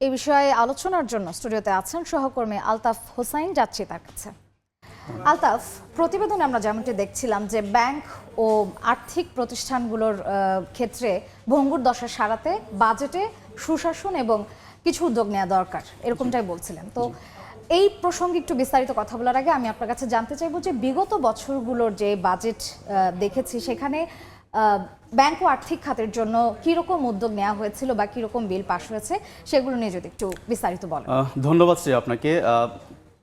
এই বিষয়ে আলোচনার জন্য স্টুডিওতে আছেন সহকর্মী আলতাফ হোসাইন। যাচ্ছি তার কাছে। আলতাফ, প্রতিবেদনে আমরা যেমনটি দেখছিলাম যে ব্যাংক ও আর্থিক প্রতিষ্ঠানগুলোর ক্ষেত্রে ভঙ্গুর দশা সারাতে বাজেটে সুশাসন এবং কিছু উদ্যোগ নেওয়া দরকার, এরকমটাই বলছিলেন। তো এই প্রসঙ্গে একটু বিস্তারিত কথা বলার আগে আমি আপনার কাছে জানতে চাইবো যে বিগত বছরগুলোর যে বাজেট দেখেছি সেখানে ব্যাংক ও আর্থিক খাতের জন্য কীরকম উদ্যোগ নেওয়া হয়েছিল বা কীরকম বিল পাস হয়েছে সেগুলো নিয়ে যদি একটু বিস্তারিত বলেন। ধন্যবাদ শ্রী আপনাকে।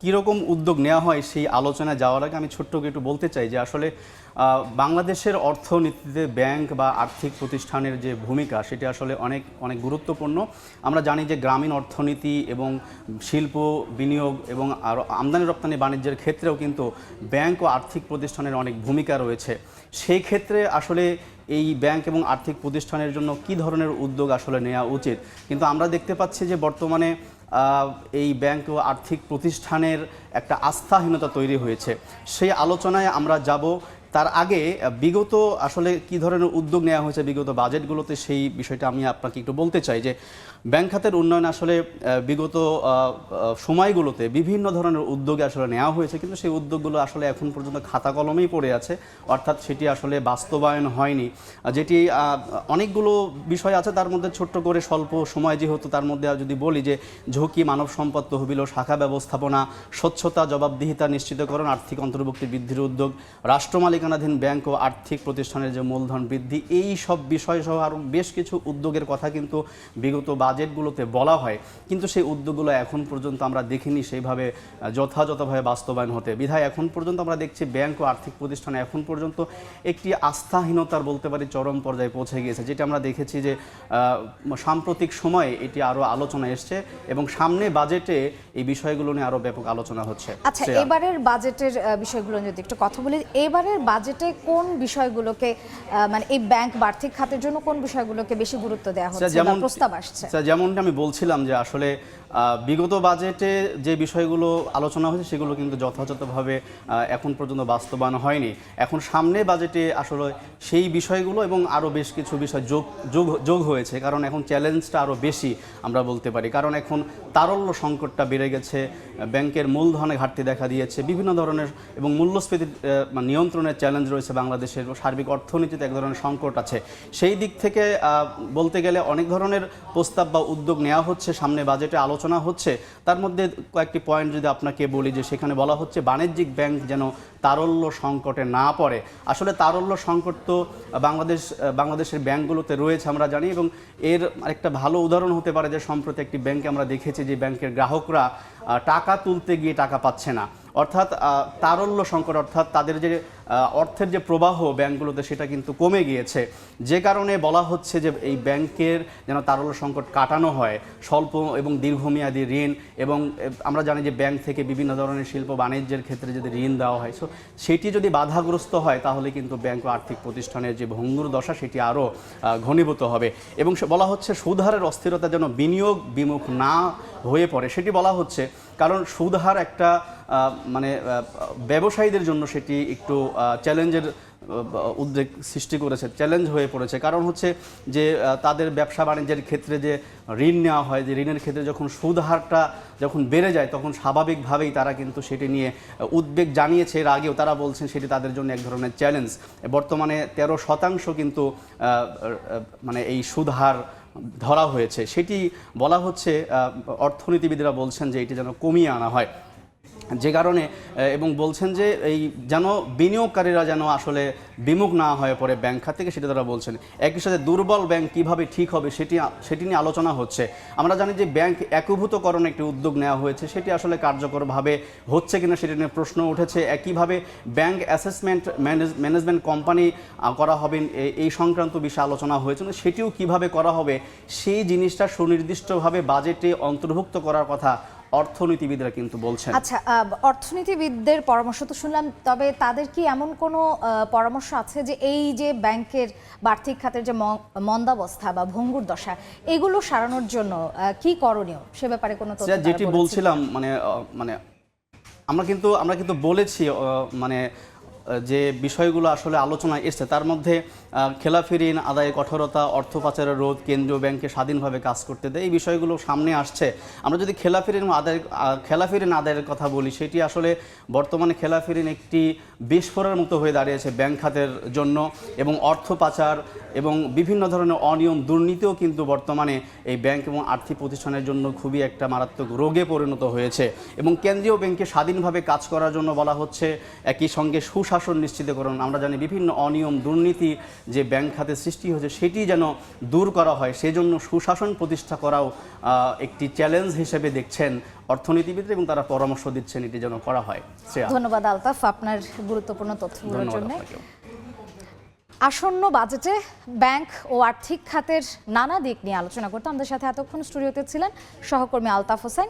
কীরকম উদ্যোগ নেওয়া হয় সেই আলোচনায় যাওয়ার আগে আমি ছোট্ট করে একটু বলতে চাই যে আসলে বাংলাদেশের অর্থনীতিতে ব্যাংক বা আর্থিক প্রতিষ্ঠানের যে ভূমিকা সেটি আসলে অনেক অনেক গুরুত্বপূর্ণ। আমরা জানি যে গ্রামীণ অর্থনীতি এবং শিল্প বিনিয়োগ এবং আরও আমদানি রপ্তানি বাণিজ্যের ক্ষেত্রেও কিন্তু ব্যাংক ও আর্থিক প্রতিষ্ঠানের অনেক ভূমিকা রয়েছে। সেই ক্ষেত্রে আসলে এই ব্যাংক এবং আর্থিক প্রতিষ্ঠানের জন্য কী ধরনের উদ্যোগ আসলে নেওয়া উচিত, কিন্তু আমরা দেখতে পাচ্ছি যে বর্তমানে এই ব্যাংক ও আর্থিক প্রতিষ্ঠানের একটা আস্থাহীনতা তৈরি হয়েছে। সেই আলোচনায় আমরা যাব। তার আগে বিগত আসলে কী ধরনের উদ্যোগ নেওয়া হয়েছে বিগত বাজেটগুলোতে সেই বিষয়টা আমি আপনাকে একটু বলতে চাই যে ব্যাংক খাতের উন্নয়ন আসলে বিগত সময়গুলোতে বিভিন্ন ধরনের উদ্যোগে আসলে নেওয়া হয়েছে, কিন্তু সেই উদ্যোগগুলো আসলে এখন পর্যন্ত খাতা কলমেই পড়ে আছে, অর্থাৎ সেটি আসলে বাস্তবায়ন হয়নি। যেটি অনেকগুলো বিষয় আছে, তার মধ্যে ছোট্ট করে স্বল্প সময় যেহেতু তার মধ্যে যদি বলি যে ঝুঁকি, মানব সম্পদ তহবিল ও শাখা ব্যবস্থাপনা, স্বচ্ছতা, জবাবদিহিতা নিশ্চিতকরণ, আর্থিক অন্তর্ভুক্তি বৃদ্ধির উদ্যোগ, রাষ্ট্র মালিকানাধীন ব্যাংক ও আর্থিক প্রতিষ্ঠানের যে মূলধন বৃদ্ধি, এই সব বিষয়সহ আরও বেশ কিছু উদ্যোগের কথা কিন্তু বিগত বাজেটগুলোতে বলা হয়, কিন্তু সেই উদ্যোগগুলো এখন পর্যন্ত আমরা দেখিনি সেইভাবে যথাযথভাবে বাস্তবায়ন হতে। বিধায় এখন পর্যন্ত আমরা দেখছি ব্যাংক ও আর্থিক প্রতিষ্ঠানে এখন পর্যন্ত একটি আস্থাহীনতার বলতে পারি চরম পর্যায়ে পৌঁছে গিয়েছে, যেটা আমরা দেখেছি যে সাম্প্রতিক সময়ে এটি আরও আলোচনা এসছে এবং সামনে বাজেটে এই বিষয়গুলো নিয়ে আরও ব্যাপক আলোচনা হচ্ছে। আচ্ছা, এবারের বাজেটের বিষয়গুলো যদি একটু কথা বলি, এবারের বাজেটে কোন বিষয়গুলোকে মানে এই ব্যাংক বা আর্থিক খাতের জন্য কোন বিষয়গুলোকে বেশি গুরুত্ব দেওয়া হচ্ছে বা প্রস্তাব আসছে? যেমনটা আমি বলছিলাম যে আসলে বিগত বাজেটে যে বিষয়গুলো আলোচনা হয়েছে সেগুলো কিন্তু যথাযথভাবে এখন পর্যন্ত বাস্তবায়ন হয়নি। এখন সামনে বাজেটে আসলে সেই বিষয়গুলো এবং আরও বেশ কিছু বিষয় যোগ হয়েছে, কারণ এখন চ্যালেঞ্জটা আরও বেশি আমরা বলতে পারি, কারণ এখন তারল্য সংকটটা বেড়ে গেছে, ব্যাংকের মূলধনে ঘাটতি দেখা দিয়েছে, বিভিন্ন ধরনের এবং মূল্যস্ফীতির নিয়ন্ত্রণের চ্যালেঞ্জ রয়েছে বাংলাদেশের, সার্বিক অর্থনীতিতে এক ধরনের সংকট আছে। সেই দিক থেকে বলতে গেলে অনেক ধরনের প্রস্তাব বা উদ্যোগ নেওয়া হচ্ছে, সামনে বাজেটে আলোচনা হচ্ছে। তার মধ্যে কয়েকটি পয়েন্ট যদি আপনাকে বলি যে সেখানে বলা হচ্ছে বাণিজ্যিক ব্যাংক যেন তারল্য সংকটে না পড়ে। আসলে তারল্য সংকট তো বাংলাদেশের ব্যাংকগুলোতে রয়েছে আমরা জানি, এবং এর একটা ভালো উদাহরণ হতে পারে যে সম্প্রতি একটি ব্যাংকে আমরা দেখেছি যে ব্যাংকের গ্রাহকরা টাকা তুলতে গিয়ে টাকা পাচ্ছে না, অর্থাৎ তারল্য সংকট, অর্থাৎ তাদের যে অর্থের যে প্রবাহ ব্যাংকগুলোতে সেটা কিন্তু কমে গিয়েছে, যে কারণে বলা হচ্ছে যে এই ব্যাংকের যেন তারল্য সংকট কাটানো হয়, স্বল্প এবং দীর্ঘমেয়াদী ঋণ, এবং আমরা জানি যে ব্যাংক থেকে বিভিন্ন ধরনের শিল্প বাণিজ্যের ক্ষেত্রে যদি ঋণ দেওয়া হয়, সো সেটি যদি বাধাগ্রস্ত হয় তাহলে কিন্তু ব্যাংক ও আর্থিক প্রতিষ্ঠানের যে ভঙ্গুর দশা সেটি আরও ঘনীভূত হবে। এবং বলা হচ্ছে সুদহারের অস্থিরতা যেন বিনিয়োগ বিমুখ না হয়ে পড়ে, সেটি বলা হচ্ছে, কারণ সুদহার একটা মানে ব্যবসায়ীদের জন্য সেটি একটু চ্যালেঞ্জের উদ্বেগ সৃষ্টি করেছে, চ্যালেঞ্জ হয়ে পড়েছে। কারণ হচ্ছে যে তাদের ব্যবসা বাণিজ্যের ক্ষেত্রে যে ঋণ নেওয়া হয়, যে ঋণের ক্ষেত্রে যখন সুদ হারটা যখন বেড়ে যায় তখন স্বাভাবিকভাবেই তারা কিন্তু সেটি নিয়ে উদ্বেগ জানিয়েছে। এর আগেও তারা বলছেন সেটি তাদের জন্য এক ধরনের চ্যালেঞ্জ। বর্তমানে 13% কিন্তু মানে এই সুদ হার ধরা হয়েছে, সেটি বলা হচ্ছে, অর্থনীতিবিদরা বলছেন যে এটি যেন কমিয়ে আনা হয়, যে কারণে এবং বলছেন যে এই যেন বিনিয়োগকারীরা যেন আসলে বিমুখ না হয়ে পড়ে ব্যাংক খাত থেকে, সেটা তারা বলছেন। একই সাথে দুর্বল ব্যাংক কিভাবে ঠিক হবে সেটি নিয়ে আলোচনা হচ্ছে। আমরা জানি যে ব্যাংক একীভূতকরণ একটি উদ্যোগ নেওয়া হয়েছে, সেটি আসলে কার্যকরভাবে হচ্ছে কিনা সেটি নিয়ে প্রশ্ন উঠেছে। একইভাবে ব্যাংক অ্যাসেসমেন্ট ম্যানেজমেন্ট কোম্পানি করা হবে, এই সংক্রান্ত বিষয়ে আলোচনা হয়েছে, সেটিও কিভাবে করা হবে সেই জিনিসটা সুনির্দিষ্টভাবে বাজেটে অন্তর্ভুক্ত করার কথা অর্থনীতিবিদরা কিন্তু বলছেন। আচ্ছা, অর্থনীতিবিদদের পরামর্শ তো শুনলাম, তবে তাদের কি এমন কোনো পরামর্শ আছে যে এই যে ব্যাংকের বা আর্থিক খাতের যে মন্দাবস্থা বা ভঙ্গুর দশা এগুলো সারানোর জন্য কি করণীয় সে ব্যাপারে কোনো তথ্য? যেটি বলছিলাম মানে আমরা কিন্তু বলেছি মানে যে বিষয়গুলো আসলে আলোচনায় এসছে তার মধ্যে খেলাফি ঋণ আদায়ে কঠোরতা, অর্থ পাচারের রোধ, কেন্দ্রীয় ব্যাংকে স্বাধীনভাবে কাজ করতে দেয়, এই বিষয়গুলো সামনে আসছে। আমরা যদি খেলাফি ঋণ আদায়ের কথা বলি, সেটি আসলে বর্তমানে খেলাফি ঋণ একটি বিস্ফোরণের মতো হয়ে দাঁড়িয়েছে ব্যাংক খাতের জন্য, এবং অর্থ পাচার এবং বিভিন্ন ধরনের অনিয়ম দুর্নীতিও কিন্তু বর্তমানে এই ব্যাংক এবং আর্থিক প্রতিষ্ঠানের জন্য খুবই একটা মারাত্মক রোগে পরিণত হয়েছে। এবং কেন্দ্রীয় ব্যাংকে স্বাধীনভাবে কাজ করার জন্য বলা হচ্ছে, একই সঙ্গে সুশাসন নিশ্চিতকরণ। আমরা জানি বিভিন্ন অনিয়ম দুর্নীতি যে ব্যাংক খাতে সৃষ্টি হয়েছে সেটি যেন দূর করা হয়, সেজন্য সুশাসন প্রতিষ্ঠা করাও একটি চ্যালেঞ্জ হিসেবে দেখছেন অর্থনীতিবিদ, এবং তারা পরামর্শ দিচ্ছেন এটি যেন করা হয়। ধন্যবাদ আলতাফ আপনার গুরুত্বপূর্ণ তথ্যগুলোর জন্য। আসন্ন বাজেটে ব্যাংক ও আর্থিক খাতের নানা দিক নিয়ে আলোচনা করতে আমাদের সাথে এতক্ষণ স্টুডিওতে ছিলেন সহকর্মী আলতাফ হোসেন।